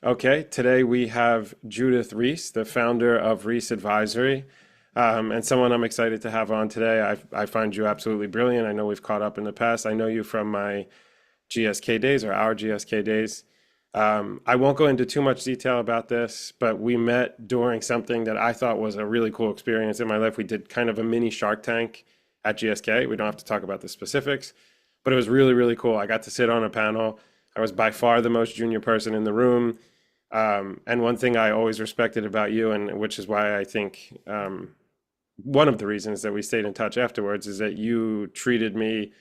Okay, today we have Judith Reece, the founder of Reece Advisory, and someone I'm excited to have on today. I find you absolutely brilliant. I know we've caught up in the past. I know you from my GSK days or our GSK days. I won't go into too much detail about this, but we met during something that I thought was a really cool experience in my life. We did kind of a mini Shark Tank at GSK. We don't have to talk about the specifics, but it was really, really cool. I got to sit on a panel. I was by far the most junior person in the room. And one thing I always respected about you, and which is why I think one of the reasons that we stayed in touch afterwards, is that you treated me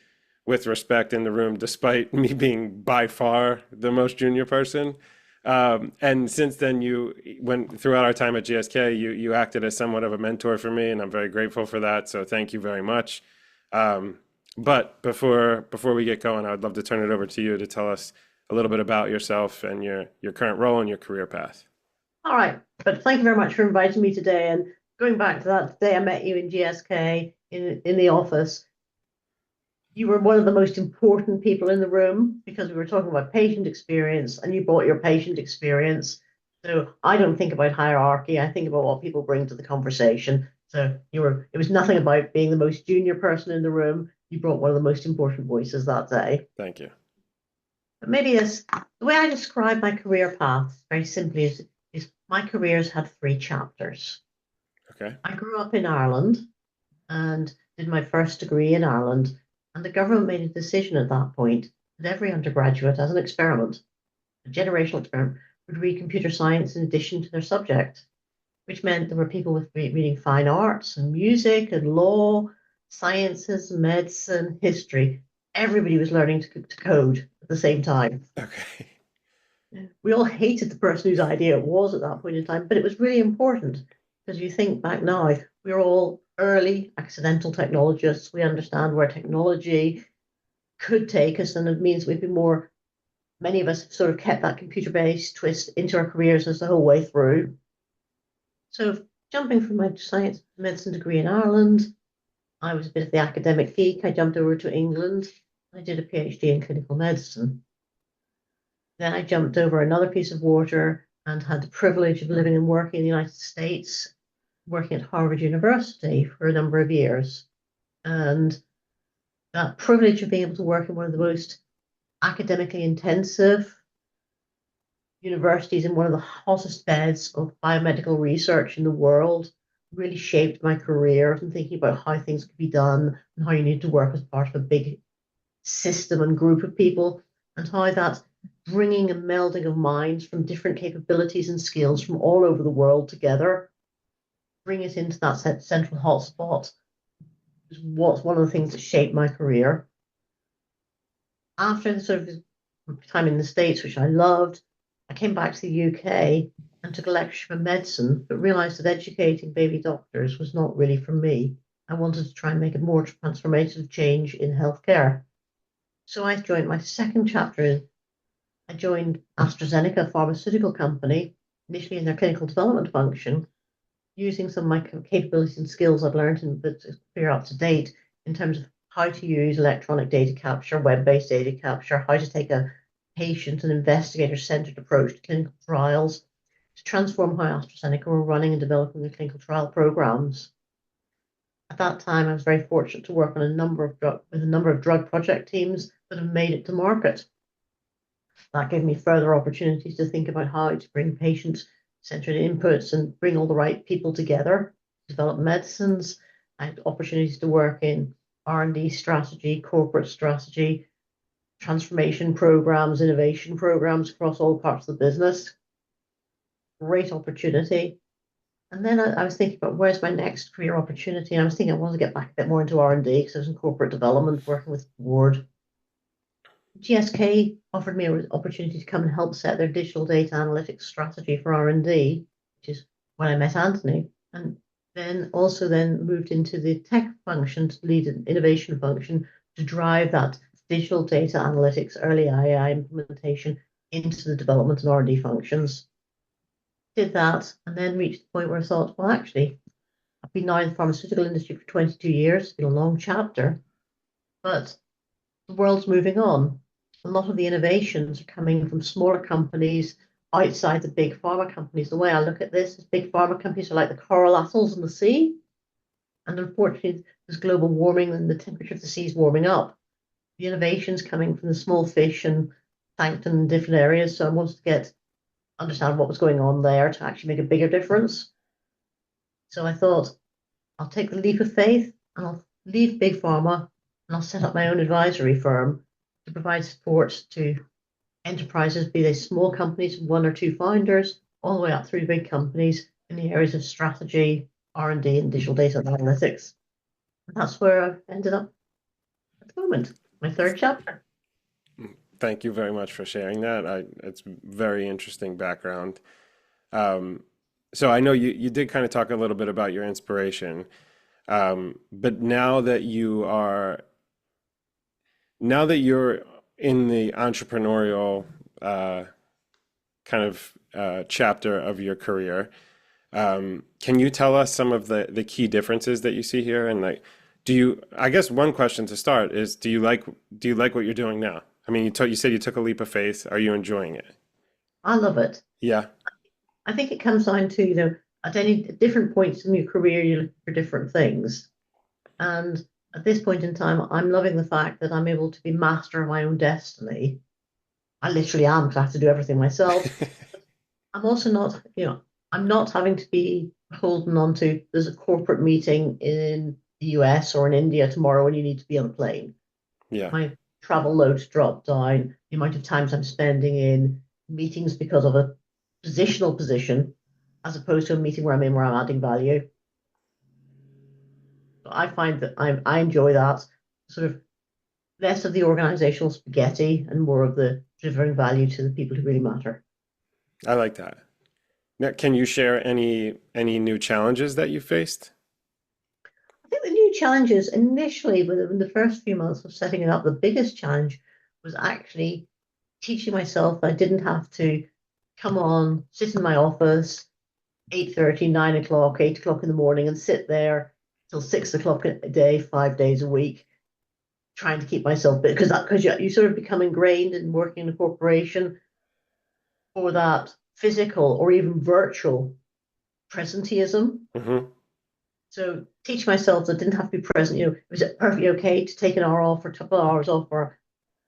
with respect in the room, despite me being by far the most junior person. And since then, throughout our time at GSK, you acted as somewhat of a mentor for me, and I'm very grateful for that. So thank you very much. But before we get going, I would love to turn it over to you to tell us a little bit about yourself and your current role and your career path. All right, but thank you very much for inviting me today. And going back to that day I met you in GSK in the office, you were one of the most important people in the room because we were talking about patient experience, and you brought your patient experience. So I don't think about hierarchy. I think about what people bring to the conversation. So it was nothing about being the most junior person in the room. You brought one of the most important voices that day. Thank you. But maybe the way I describe my career path very simply is my career's had three chapters. Okay. I grew up in Ireland and did my first degree in Ireland, and the government made a decision at that point that every undergraduate, as an experiment, a generational experiment, would read computer science in addition to their subject, which meant there were people with reading fine arts and music and law, sciences, medicine, history. Everybody was learning to code at the same time. Okay. We all hated the person whose idea it was at that point in time, but it was really important because you think back now, we're all early accidental technologists. We understand where technology could take us, and it means we've been more, many of us have sort of kept that computer based twist into our careers as the whole way through. So, jumping from my science medicine degree in Ireland, I was a bit of the academic geek. I jumped over to England. I did a PhD in clinical medicine. Then I jumped over another piece of water and had the privilege of living and working in the United States, working at Harvard University for a number of years. And that privilege of being able to work in one of the most academically intensive universities in one of the hottest beds of biomedical research in the world really shaped my career and thinking about how things could be done and how you need to work as part of a big system and group of people, and how that bringing a melding of minds from different capabilities and skills from all over the world together, bring it into that central hotspot, is what's one of the things that shaped my career. After the sort of time in the States, which I loved, I came back to the UK and took a lecture for medicine, but realized that educating baby doctors was not really for me. I wanted to try and make a more transformative change in healthcare. So I joined my second chapter. I joined AstraZeneca, a pharmaceutical company, initially in their clinical development function, using some of my capabilities and skills I've learned and that are up to date in terms of how to use electronic data capture, web-based data capture, how to take a patient and investigator-centered approach to clinical trials to transform how AstraZeneca were running and developing their clinical trial programs. At that time, I was very fortunate to work on a number of drug project teams that have made it to market. That gave me further opportunities to think about how to bring patient-centered inputs and bring all the right people together, develop medicines. I had opportunities to work in R&D strategy, corporate strategy, transformation programs, innovation programs across all parts of the business. Great opportunity. And then I was thinking about where's my next career opportunity. And I was thinking I want to get back a bit more into R&D because I was in corporate development, working with the board. GSK offered me an opportunity to come and help set their digital data analytics strategy for R&D, which is when I met Anthony, and then moved into the tech function to lead an innovation function to drive that digital data analytics, early AI implementation into the development and R&D functions. Did that, and then reached the point where I thought, well, actually, I've been now in the pharmaceutical industry for 22 years. It's been a long chapter, but the world's moving on. A lot of the innovations are coming from smaller companies outside the big pharma companies. The way I look at this is big pharma companies are like the coral atolls in the sea. And unfortunately, there's global warming and the temperature of the sea is warming up. The innovation's coming from the small fish and plankton in different areas. So I wanted to understand what was going on there to actually make a bigger difference. So I thought I'll take the leap of faith and I'll leave big pharma and I'll set up my own advisory firm to provide support to enterprises, be they small companies, one or two founders, all the way up through big companies in the areas of strategy, R&D, and digital data and analytics. And that's where I've ended up at the moment, my third chapter. Thank you very much for sharing that. It's very interesting background. So I know you did kind of talk a little bit about your inspiration, but now that you're in the entrepreneurial kind of chapter of your career, can you tell us some of the key differences that you see here? And like, I guess one question to start is, do you like what you're doing now? I mean, you said you took a leap of faith. Are you enjoying it? I love it. Yeah. I think it comes down to, at any different points in your career, you look for different things. And at this point in time, I'm loving the fact that I'm able to be master of my own destiny. I literally am because I have to do everything myself. I'm also not, I'm not having to be holding on to, there's a corporate meeting in the US or in India tomorrow and you need to be on a plane. Yeah. My travel loads drop down, the amount of times I'm spending in meetings because of a positional position, as opposed to a meeting where I'm adding value. So I find that I enjoy that sort of less of the organizational spaghetti and more of the delivering value to the people who really matter. I like that. Now, can you share any new challenges that you faced? I think the new challenges initially, within the first few months of setting it up, the biggest challenge was actually teaching myself I didn't have to come on, sit in my office, 8:30, 9 o'clock, 8 o'clock in the morning, and sit there till 6 o'clock a day, 5 days a week, trying to keep myself because you sort of become ingrained in working in a corporation for that physical or even virtual presenteeism. Hmm. So teach myself that I didn't have to be present. Was it perfectly okay to take an hour off or a couple of hours off, or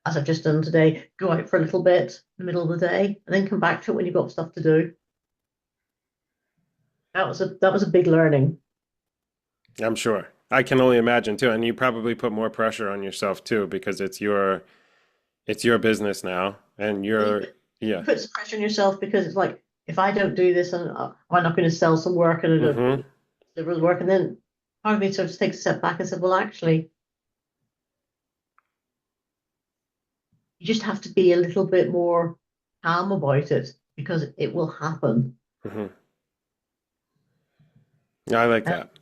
as I've just done today, go out for a little bit in the middle of the day and then come back to it when you've got stuff to do. That was a big learning. I'm sure. I can only imagine too. And you probably put more pressure on yourself too because it's your business now and You yeah. put some pressure on yourself because it's like, if I don't do this, and I'm not going to sell some work and I don't Hmm. deliver the work, and then part of me sort of takes a step back and said, well, actually, you just have to be a little bit more calm about it because it will happen. Hmm. I like Uh, that.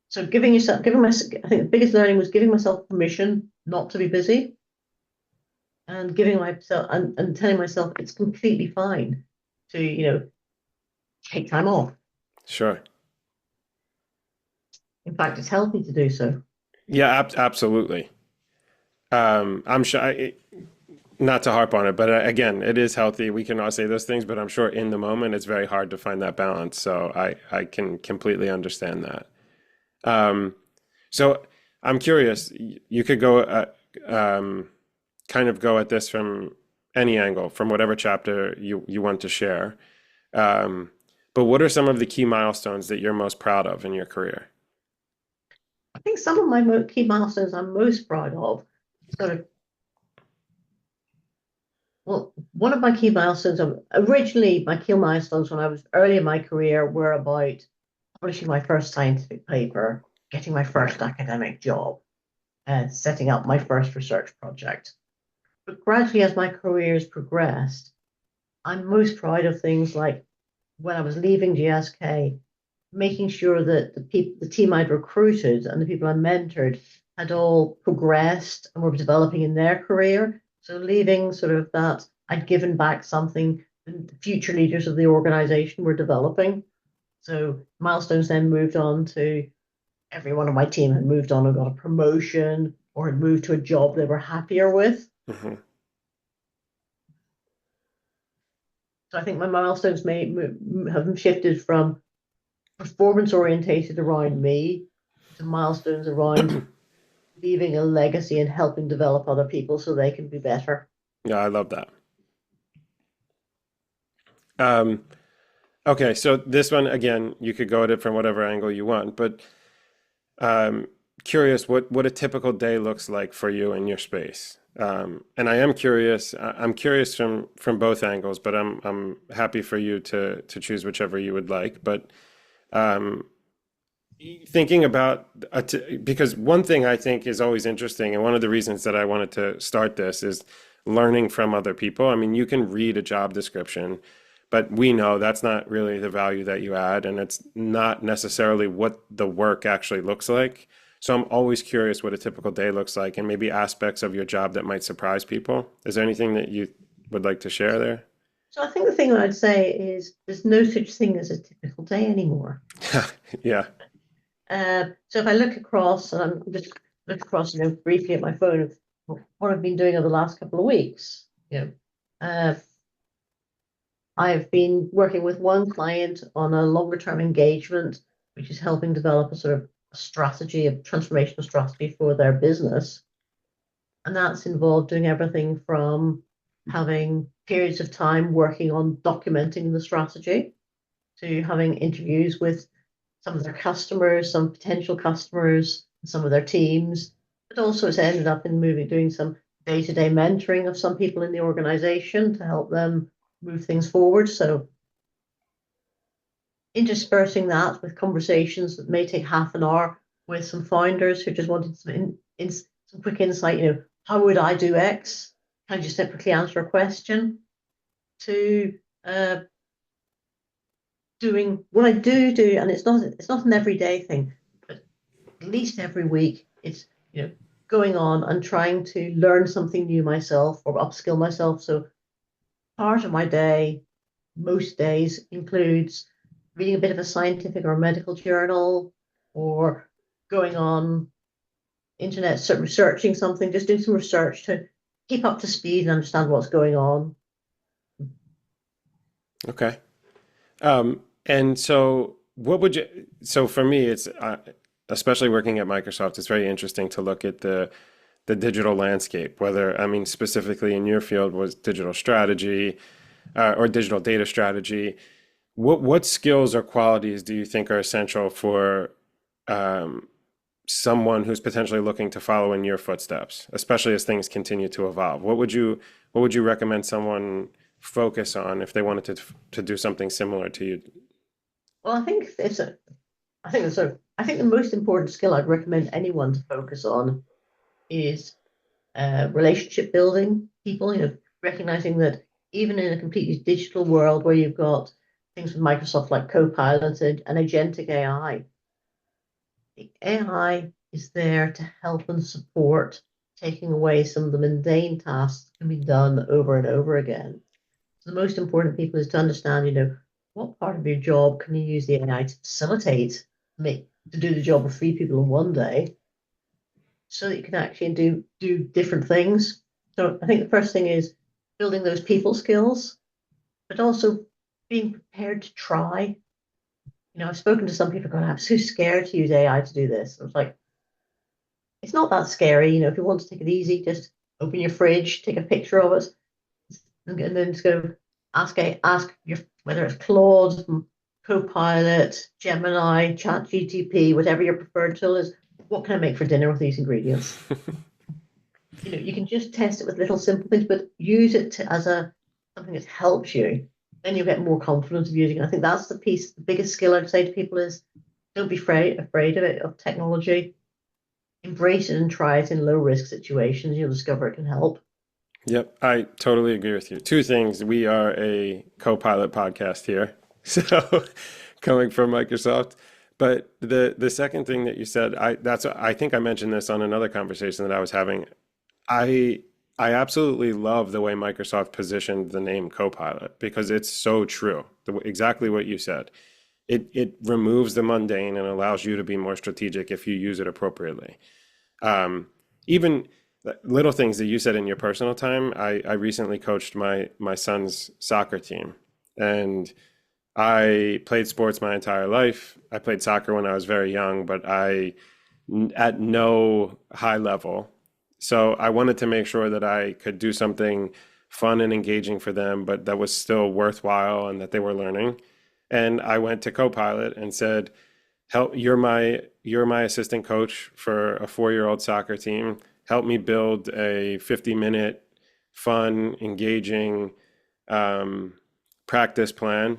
so I think the biggest learning was giving myself permission not to be busy and giving myself and telling myself it's completely fine to, take time off. Sure. In fact, it's healthy to do so. Yeah, absolutely. I'm sure, not to harp on it, but again, it is healthy. We can all say those things, but I'm sure in the moment it's very hard to find that balance. So I can completely understand that. Um, so I'm curious, you could go kind of go at this from any angle, from whatever chapter you want to share. Um, but what are some of the key milestones that you're most proud of in your career? I think some of my key milestones I'm most proud of, sort of, well, one of my key milestones, originally my key milestones when I was early in my career were about publishing my first scientific paper, getting my first academic job, and setting up my first research project. But gradually, as my career has progressed, I'm most proud of things like when I was leaving GSK, making sure that the team I'd recruited and the people I mentored had all progressed and were developing in their career. So leaving sort of that, I'd given back something the future leaders of the organization were developing. So milestones then moved on to everyone on my team had moved on and got a promotion or had moved to a job they were happier with. Hmm. So I think my milestones may have shifted from performance orientated around me to milestones around leaving a legacy and helping develop other people so they can be better. Yeah, I love that. Um, okay, so this one again, you could go at it from whatever angle you want, but um, curious what a typical day looks like for you in your space. And I am curious. I'm curious from both angles, but I'm happy for you to choose whichever you would like. But um, thinking about because one thing I think is always interesting, and one of the reasons that I wanted to start this is learning from other people. I mean, you can read a job description, but we know that's not really the value that you add, and it's not necessarily what the work actually looks like. So I'm always curious what a typical day looks like, and maybe aspects of your job that might surprise people. Is there anything that you would like to share there? So I think the thing I'd say is there's no such thing as a typical day anymore. Yeah. So if I look across, and I'm just look across, briefly at my phone of what I've been doing over the last couple of weeks, uh, I've been working with one client on a longer term engagement, which is helping develop a sort of strategy, a transformational strategy for their business. And that's involved doing everything from having periods of time working on documenting the strategy to having interviews with some of their customers, some potential customers, some of their teams. But also it's ended up in doing some day-to-day mentoring of some people in the organization to help them move things forward. So interspersing that with conversations that may take half an hour with some founders who just wanted some quick insight, how would I do X? Can I just quickly answer a question? To doing what I do, and it's not an everyday thing, but at least every week it's going on and trying to learn something new myself or upskill myself. So part of my day, most days, includes reading a bit of a scientific or medical journal, or going on internet, researching something, just doing some research to keep up to speed and understand what's going on. Okay. And so, what would you? So for me, it's especially working at Microsoft. It's very interesting to look at the digital landscape. Whether I mean specifically in your field was digital strategy or digital data strategy. What skills or qualities do you think are essential for um, someone who's potentially looking to follow in your footsteps, especially as things continue to evolve? What would you recommend someone focus on if they wanted to do something similar to you? Well, I think the most important skill I'd recommend anyone to focus on is relationship building. People, recognizing that even in a completely digital world where you've got things with Microsoft like Copilot and agentic AI, the AI is there to help and support taking away some of the mundane tasks that can be done over and over again. So the most important people is to understand, what part of your job can you use the AI to facilitate, to do the job of three people in one day, so that you can actually do different things. So I think the first thing is building those people skills, but also being prepared to try. I've spoken to some people going, I'm so scared to use AI to do this. I was like, it's not that scary. If you want to take it easy, just open your fridge, take a picture of it, and then just go ask your whether it's Claude, Copilot, Gemini, ChatGTP, whatever your preferred tool is. What can I make for dinner with these ingredients? You can just test it with little simple things, but use it as something that helps you. Then you'll get more confidence of using it. I think that's the piece. The biggest skill I'd say to people is don't be afraid of it, of technology. Embrace it and try it in low risk situations. You'll discover it can help. Yep, I totally agree with you. Two things. We are a Copilot podcast here, so coming from Microsoft. But the second thing that you said, I think I mentioned this on another conversation that I was having. I I absolutely love the way Microsoft positioned the name Copilot because it's so true. Exactly what you said. It removes the mundane and allows you to be more strategic if you use it appropriately. Even little things that you said in your personal time. I recently coached my son's soccer team, And I played sports my entire life. I played soccer when I was very young, but at no high level. So I wanted to make sure that I could do something fun and engaging for them, but that was still worthwhile and that they were learning. And I went to Copilot and said, "Help, you're my assistant coach for a 4-year-old soccer team. Help me build a 50-minute, fun, engaging um, practice plan,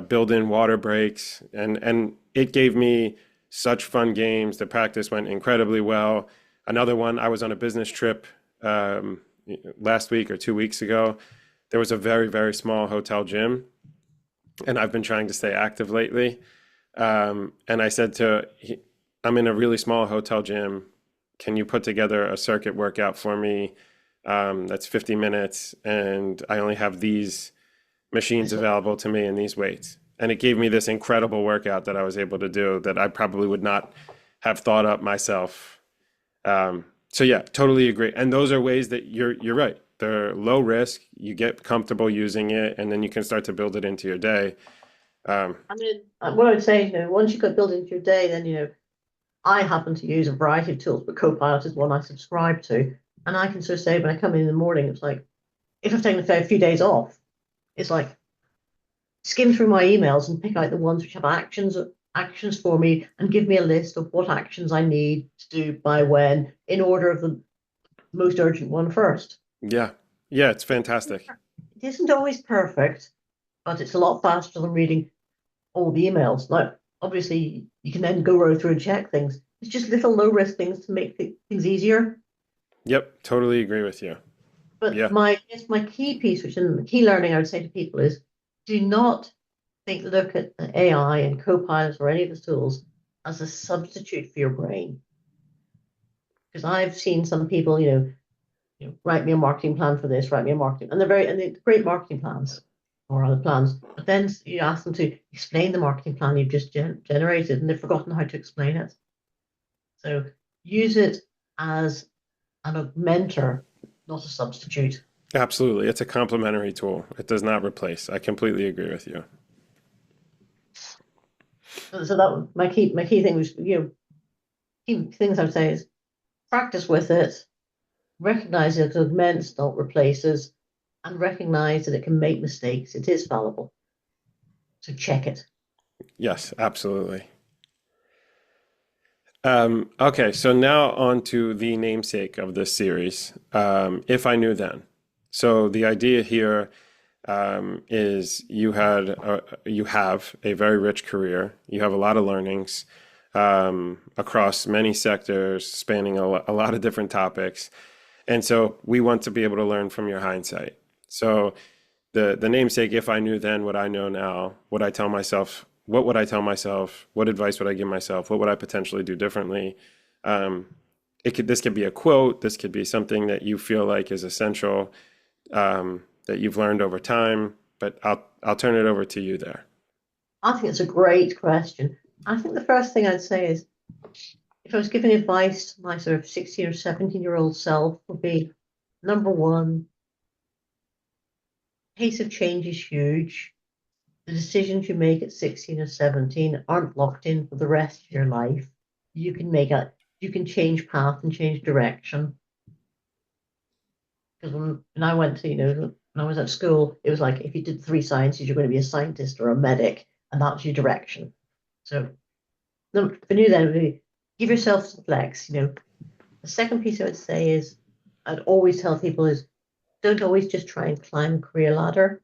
build in water breaks, and it gave me such fun games. The practice went incredibly well. Another one, I was on a business trip um, last week or 2 weeks ago. There was a very, very small hotel gym, and I've been trying to stay active lately. And I said I'm in a really small hotel gym. Can you put together a circuit workout for me? That's 50 minutes, and I only have these machines available to me and these weights. And it gave me this incredible workout that I was able to do that I probably would not have thought up myself. So yeah, totally agree. And those are ways that you're right. They're low risk. You get comfortable using it, and then you can start to build it into your day. I mean, what I would say, once you've got built into your day, then, I happen to use a variety of tools, but Copilot is one I subscribe to. And I can sort of say when I come in the morning, it's like, if I've taken a few days off, it's like skim through my emails and pick out the ones which have actions for me and give me a list of what actions I need to do by when in order of the most urgent one first. Yeah, yeah, it's fantastic. It isn't always perfect, but it's a lot faster than reading all the emails. Like, obviously, you can then go through and check things. It's just little low risk things to make things easier. Yep, totally agree with you. But Yeah, my key piece, which is the key learning I would say to people is do not look at the AI and Copilot or any of the tools as a substitute for your brain. Because I've seen some people, write me a marketing plan for this, write me a marketing, and they're great marketing plans or other plans. But then you ask them to explain the marketing plan you've just generated, and they've forgotten how to explain it. So use it as an augmenter, not a substitute. absolutely. It's a complementary tool. It does not replace. I completely agree with you. So that my key thing was, key things I would say is practice with it, recognize it augments, not replaces, and recognize that it can make mistakes. It is fallible. So check it. Yes, absolutely. Okay, so now on to the namesake of this series, If I Knew Then. So the idea here is you have a very rich career. You have a lot of learnings across many sectors, spanning a lot of different topics. And so we want to be able to learn from your hindsight. So the namesake, if I knew then what I know now, would I tell myself, what would I tell myself? What advice would I give myself? What would I potentially do differently? Um, this could be a quote. This could be something that you feel like is essential, that you've learned over time. But I'll turn it over to you there. I think it's a great question. I think the first thing I'd say is if I was giving advice to my sort of 16 or 17-year-old self would be number one, pace of change is huge. The decisions you make at 16 or 17 aren't locked in for the rest of your life. You can you can change path and change direction. Because when I went to, when I was at school, it was like if you did 3 sciences, you're going to be a scientist or a medic, and that's your direction. So for you then, would be, give yourself some flex. The second piece I would say is I'd always tell people is don't always just try and climb a career ladder.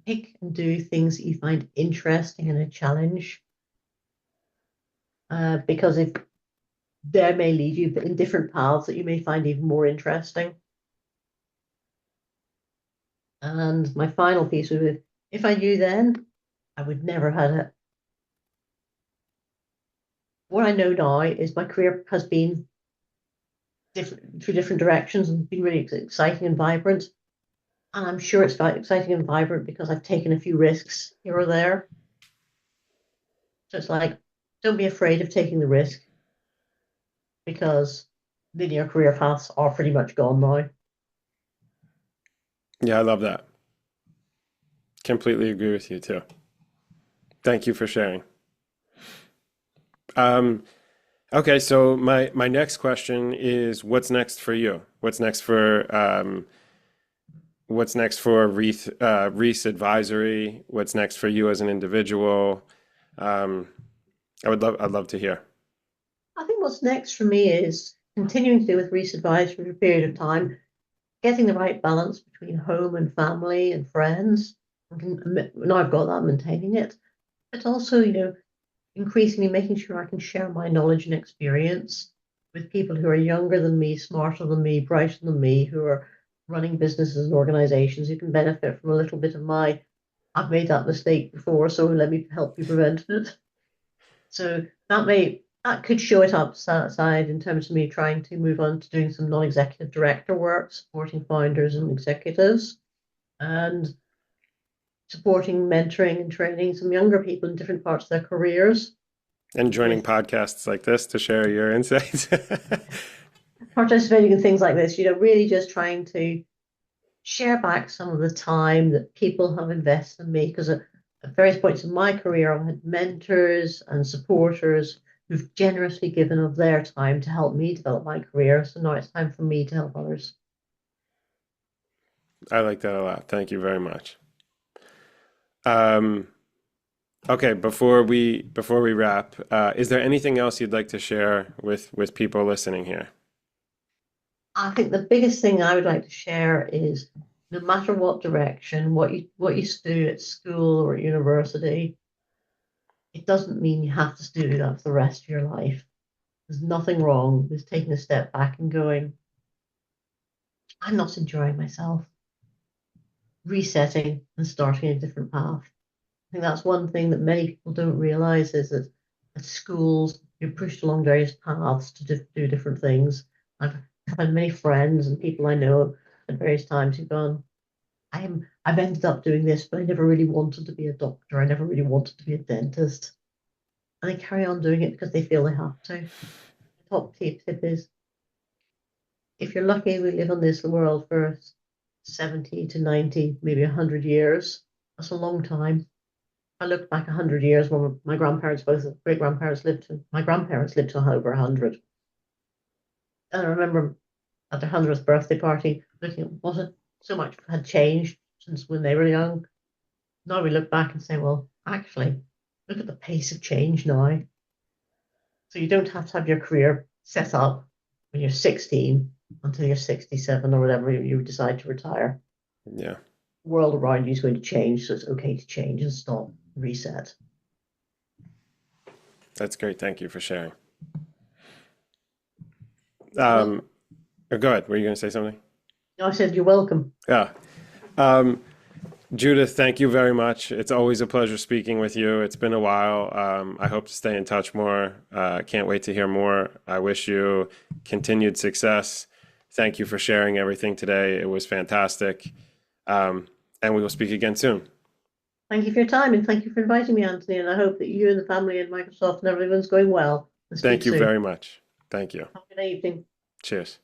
Pick and do things that you find interesting and a challenge. Because if they may lead you in different paths that you may find even more interesting. And my final piece would be, if I knew then, I would never have had it. What I know now is my career has been different through different directions and been really exciting and vibrant. And I'm sure it's exciting and vibrant because I've taken a few risks here or there. So it's like, don't be afraid of taking the risk because linear career paths are pretty much gone now. Yeah, I love that. Completely agree with you too. Thank you for sharing. Um, okay, so my next question is, what's next for you? What's next for Reece Advisory? What's next for you as an individual? Um, I'd love to hear. I think what's next for me is continuing to do with Reece Advice for a period of time, getting the right balance between home and family and friends. Now I've got that, maintaining it, but also, increasingly making sure I can share my knowledge and experience with people who are younger than me, smarter than me, brighter than me, who are running businesses and organizations who can benefit from a little bit of my, I've made that mistake before, so let me help you prevent it. So that could show it upside in terms of me trying to move on to doing some non-executive director work, supporting founders and executives, and supporting, mentoring, and training some younger people in different parts of their careers And joining with podcasts like this to share your insights. participating in things like this, really just trying to share back some of the time that people have invested in me. Because at various points in my career, I've had mentors and supporters who've generously given of their time to help me develop my career. So now it's time for me to help others. I like that a lot. Thank you very much. Um, okay, before we wrap, is there anything else you'd like to share with people listening here? I think the biggest thing I would like to share is no matter what direction, what you do at school or at university, it doesn't mean you have to do that for the rest of your life. There's nothing wrong with taking a step back and going, I'm not enjoying myself, resetting and starting a different path. I think that's one thing that many people don't realize is that at schools, you're pushed along various paths to do different things. I've had many friends and people I know at various times who've gone, I've ended up doing this, but I never really wanted to be a doctor. I never really wanted to be a dentist. And they carry on doing it because they feel they have to. The top tip is if you're lucky, we live on this world for 70 to 90, maybe 100 years. That's a long time. I look back 100 years when my grandparents, both great grandparents my grandparents lived to over 100. And I remember at their 100th birthday party looking at so much had changed since when they were young. Now we look back and say, well, actually, look at the pace of change now. So you don't have to have your career set up when you're 16 until you're 67 or whatever you decide to retire. Yeah, The world around you is going to change, so it's okay to change and stop, reset. that's great. Thank you for sharing. Well, Um, Go ahead. Were you going to say something? I said you're welcome. Yeah. Um, Judith, thank you very much. It's always a pleasure speaking with you. It's been a while. I hope to stay in touch more. Can't wait to hear more. I wish you continued success. Thank you for sharing everything today. It was fantastic. And we will speak again soon. Thank you for your time and thank you for inviting me, Anthony. And I hope that you and the family and Microsoft and everyone's going well. And speak Thank you soon. very much. Thank you. Have a good evening. Cheers.